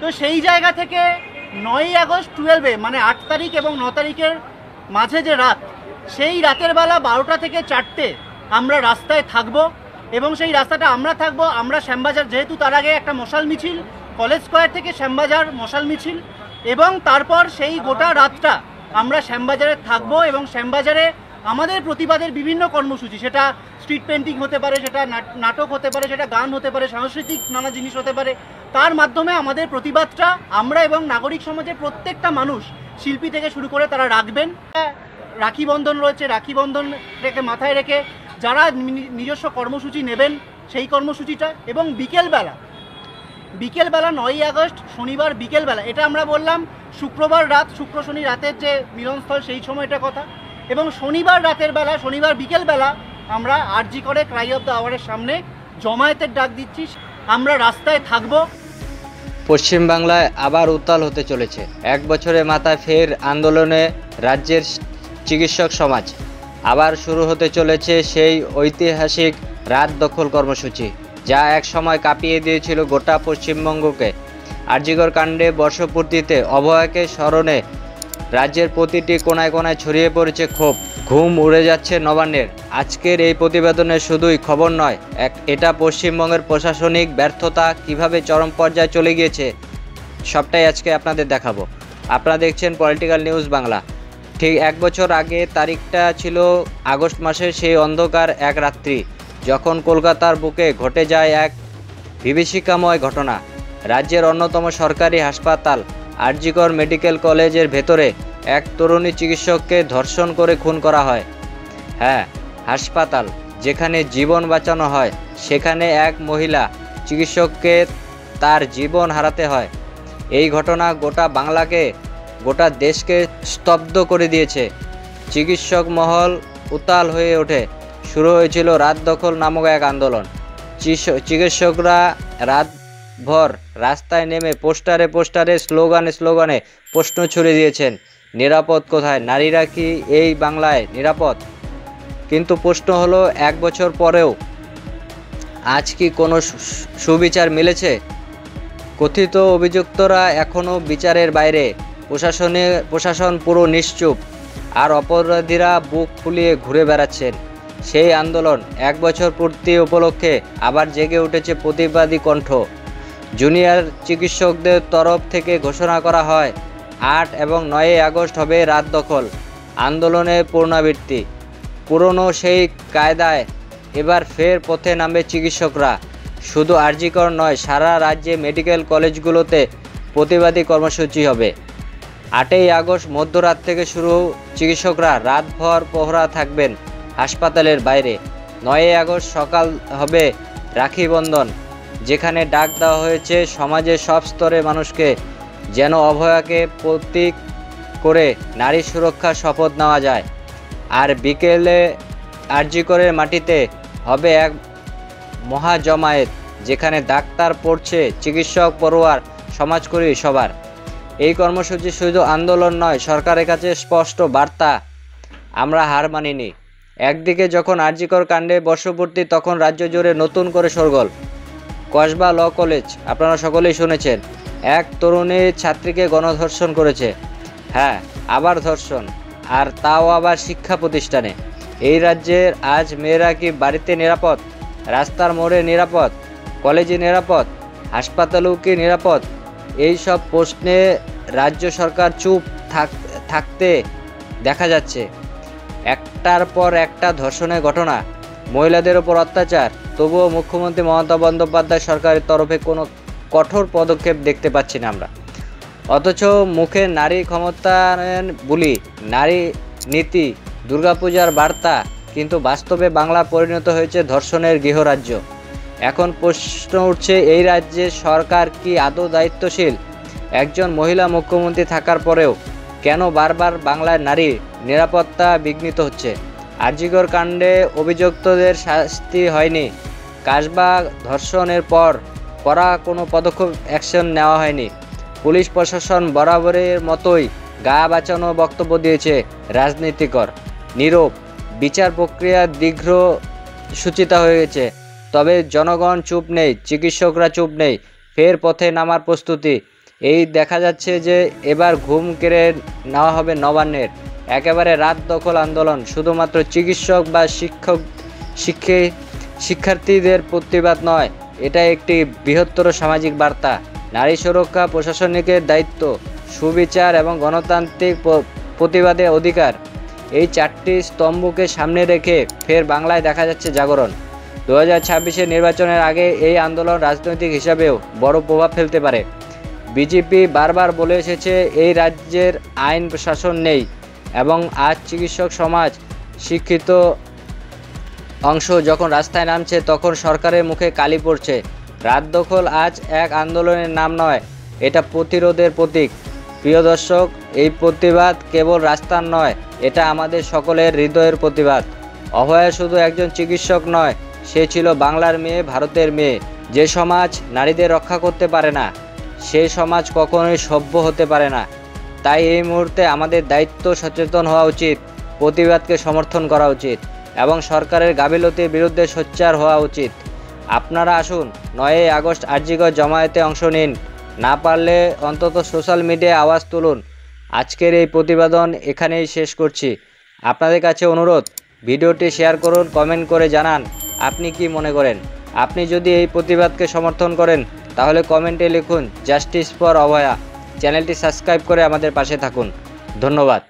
তো সেই জায়গা থেকে 9ই আগস্ট 12-এ মানে 8 তারিখ এবং 9 তারিখের মাঝে যে রাত, সেই রাতের বেলা 12টা থেকে 4টে আমরা রাস্তায় থাকব এবং সেই রাস্তাটা আমরা থাকব। আমরা শ্যামবাজার, যেহেতু তার আগে একটা মশাল মিছিল কলেজ স্কোয়ার থেকে শ্যামবাজার মশাল মিছিল, এবং তারপর সেই গোটা রাতটা আমরা শ্যামবাজারে থাকব এবং শ্যামবাজারে আমাদের প্রতিবাদের বিভিন্ন কর্মসূচি, সেটা স্ট্রিট পেন্টিং হতে পারে, সেটা নাটক হতে পারে, সেটা গান হতে পারে, সাংস্কৃতিক নানা জিনিস হতে পারে, তার মাধ্যমে আমাদের প্রতিবাদটা আমরা এবং নাগরিক সমাজের প্রত্যেকটা মানুষ, শিল্পী থেকে শুরু করে তারা রাখবেন। রাখি বন্ধন রয়েছে, রাখি বন্ধন রেখে মাথায় রেখে যারা নিজস্ব কর্মসূচি নেবেন সেই কর্মসূচিটা, এবং বিকেলবেলা 9ই আগস্ট শনিবার বিকেলবেলা, এটা আমরা বললাম শুক্রবার রাত, শুক্র শনি রাতের যে মিলনস্থল সেই সময়টা কথা, এবং শনিবার রাতের বেলা, শনিবার বিকেলবেলা আমরা আরজি করে ক্রাই অফ দ্য আওয়ারের সামনে জমায়েতের ডাক দিচ্ছি। আমরা রাস্তায় থাকব। পশ্চিমবাংলায় আবার উত্তাল হতে চলেছে। 1 বছরের মাথায় ফের আন্দোলনে রাজ্যের চিকিৎসক সমাজ। আবার শুরু হতে চলেছে সেই ঐতিহাসিক রাত দখল কর্মসূচি, যা এক সময় কাঁপিয়ে দিয়েছিল গোটা পশ্চিমবঙ্গকে। আরজিকর কাণ্ডে বর্ষপূর্তিতে অভয়াকে স্মরণে রাজ্যের প্রতিটি কোনায় কোনায় ছড়িয়ে পড়েছে ক্ষোভ। ঘুম উড়ে যাচ্ছে নবান্নের। আজকের এই প্রতিবেদনে শুধুই খবর নয়, এটা পশ্চিমবঙ্গের প্রশাসনিক ব্যর্থতা কিভাবে চরম পর্যায়ে চলে গিয়েছে সবটাই আজকে আপনাদের দেখাবো। আপনারা দেখছেন পলিটিক্যাল নিউজ বাংলা। ঠিক 1 বছর আগে তারিখটা ছিল আগস্ট মাসের সেই অন্ধকার এক রাত্রি, যখন কলকাতার বুকে ঘটে যায় এক বিভীষিকাময় ঘটনা। রাজ্যের অন্যতম সরকারি হাসপাতাল আরজিকর মেডিকেল কলেজের ভেতরে এক তরুণী চিকিৎসককে ধর্ষণ করে খুন করা হয়। হ্যাঁ, হাসপাতাল যেখানে জীবন বাঁচানো হয়, সেখানে এক মহিলা চিকিৎসককে তার জীবন হারাতে হয়। এই ঘটনা গোটা বাংলাকে, গোটা দেশকে স্তব্ধ করে দিয়েছে। চিকিৎসক মহল উত্তাল হয়ে ওঠে। শুরু হয়েছিল রাত দখল নামক এক আন্দোলন। চিকিৎসকরা রাতভর রাস্তায় নেমে পোস্টারে স্লোগানে প্রশ্ন ছুড়ে দিয়েছেন, নিরাপদ কোথায়? নারীরা কি এই বাংলায় নিরাপদ? কিন্তু প্রশ্ন হলো, 1 বছর পরেও আজ কি কোনো সুবিচার মিলেছে? কথিত অভিযুক্তরা এখনও বিচারের বাইরে, প্রশাসন পুরো নিশ্চুপ, আর অপরাধীরা বুক ফুলিয়ে ঘুরে বেড়াচ্ছেন। সেই আন্দোলন 1 বছর পূর্তি উপলক্ষে আবার জেগে উঠেছে প্রতিবাদী কণ্ঠ। জুনিয়র চিকিৎসকদের তরফ থেকে ঘোষণা করা হয় 8 এবং 9 আগস্ট হবে রাত দখল আন্দোলনের পুনরাবৃত্তি। পুরনো সেই কায়দায় এবার ফের পথে নামবে চিকিৎসকরা। শুধু আরজিকর নয়, সারা রাজ্যে মেডিকেল কলেজগুলোতে প্রতিবাদী কর্মসূচি হবে। 8ই আগস্ট মধ্যরাত থেকে শুরু, চিকিৎসকরা রাতভর পহরা থাকবেন হাসপাতালের বাইরে। 9ই আগস্ট সকাল হবে রাখি বন্ধন, যেখানে ডাক দেওয়া হয়েছে সমাজের সব স্তরের মানুষকে, যেন অভয়াকে প্রতীক করে নারী সুরক্ষার শপথ নেওয়া যায়। আর বিকেলে আরজিকরের মাটিতে হবে এক মহা জমায়েত, যেখানে ডাক্তার পড়ছে, চিকিৎসক পড়ুয়ার, সমাজকর্মী সবার। এই কর্মসূচি শুধু আন্দোলন নয়, সরকারের কাছে স্পষ্ট বার্তা, আমরা হার মানিনি। একদিকে যখন আরজিকর কাণ্ডে বর্ষপূর্তি, তখন রাজ্য জুড়ে নতুন করে শোরগোল। কসবা ল কলেজ, আপনারা সকলেই শুনেছেন, এক তরুণী ছাত্রীকে গণধর্ষণ করেছে। হ্যাঁ, আবার ধর্ষণ, আর তাও আবার শিক্ষা প্রতিষ্ঠানে। এই রাজ্যের আজ মেয়েরা কি বাড়িতে নিরাপদ? রাস্তার মোড়ে নিরাপদ? কলেজে নিরাপদ? হাসপাতালেও কি নিরাপদ? এই সব প্রশ্নে রাজ্য সরকার চুপ থাকতে দেখা যাচ্ছে। একটার পর একটা ধর্ষণের ঘটনা, মহিলাদের ওপর অত্যাচার, তবুও মুখ্যমন্ত্রী মমতা বন্দ্যোপাধ্যায় সরকারের তরফে কোনো কঠোর পদক্ষেপ দেখতে পাচ্ছি না আমরা। অথচ মুখে নারী ক্ষমতায়ন বলি, নারী নীতি, দুর্গাপূজার বার্তা, কিন্তু বাস্তবে বাংলা পরিণত হয়েছে ধর্ষণের গৃহরাজ্য। এখন প্রশ্ন উঠছে, এই রাজ্যে সরকার কি আদৌ দায়িত্বশীল? একজন মহিলা মুখ্যমন্ত্রী থাকার পরেও কেন বারবার বাংলার নারী নিরাপত্তা বিঘ্নিত হচ্ছে? আরজিকর কাণ্ডে অভিযুক্তদের শাস্তি হয়নি, কাসবা ধর্ষণের পর কড়া কোনো পদক্ষেপ অ্যাকশন নেওয়া হয়নি। পুলিশ প্রশাসন বরাবরের মতোই গা বাঁচানো বক্তব্য দিয়েছে, রাজনীতিকর, নীরব। বিচার প্রক্রিয়া দীর্ঘ সূচিতা হয়ে গেছে, তবে জনগণ চুপ নেই, চিকিৎসকরা চুপ নেই। ফের পথে নামার প্রস্তুতি। এই দেখা যাচ্ছে যে এবার ঘুম কেড়ে নেওয়া হবে নবান্নের। একেবারে রাত দখল আন্দোলন, শুধুমাত্র চিকিৎসক বা শিক্ষার্থীদের প্রতিবাদ নয়, এটা একটি বৃহত্তর সামাজিক বার্তা। নারী সুরক্ষা, প্রশাসনিকের দায়িত্ব, সুবিচার এবং গণতান্ত্রিক প্রতিবাদে অধিকার, এই 4টি স্তম্ভকে সামনে রেখে ফের বাংলায় দেখা যাচ্ছে জাগরণ। 2026 নির্বাচনের আগে এই আন্দোলন রাজনৈতিক হিসাবেও বড় প্রভাব ফেলতে পারে। বিজেপি বারবার বলে এসেছে এই রাজ্যের আইন প্রশাসন নেই, এবং আজ চিকিৎসক সমাজ, শিক্ষিত অংশ যখন রাস্তায় নামছে তখন সরকারের মুখে কালি পড়ছে। রাত দখল আজ এক আন্দোলনের নাম নয়, এটা প্রতিরোধের প্রতীক। প্রিয় দর্শক, এই প্রতিবাদ কেবল রাস্তার নয়, এটা আমাদের সকলের হৃদয়ের প্রতিবাদ। অভয়া শুধু একজন চিকিৎসক নয়, সে ছিল বাংলার মেয়ে, ভারতের মেয়ে। যে সমাজ নারীদের রক্ষা করতে পারে না, সেই সমাজ কখনোই সভ্য হতে পারে না। তাই এই মুহূর্তে আমাদের দায়িত্ব সচেতন হওয়া উচিত, প্রতিবাদকে সমর্থন করা উচিত এবং সরকারের গাফিলতির বিরুদ্ধে সোচ্চার হওয়া উচিত। আপনারা আসুন 9ই আগস্ট আরজিকর জমায়েতে অংশ নিন, না পারলে অন্তত সোশ্যাল মিডিয়ায় আওয়াজ তুলুন। আজকের এই প্রতিবেদন এখানেই শেষ করছি। আপনাদের কাছে অনুরোধ, ভিডিওটি শেয়ার করুন, কমেন্ট করে জানান আপনি কি মনে করেন। আপনি যদি এই প্রতিবাদকে সমর্থন করেন তাহলে কমেন্টে লিখুন জাস্টিস ফর অভয়া। চ্যানেলটি সাবস্ক্রাইব করে আমাদের পাশে থাকুন। ধন্যবাদ।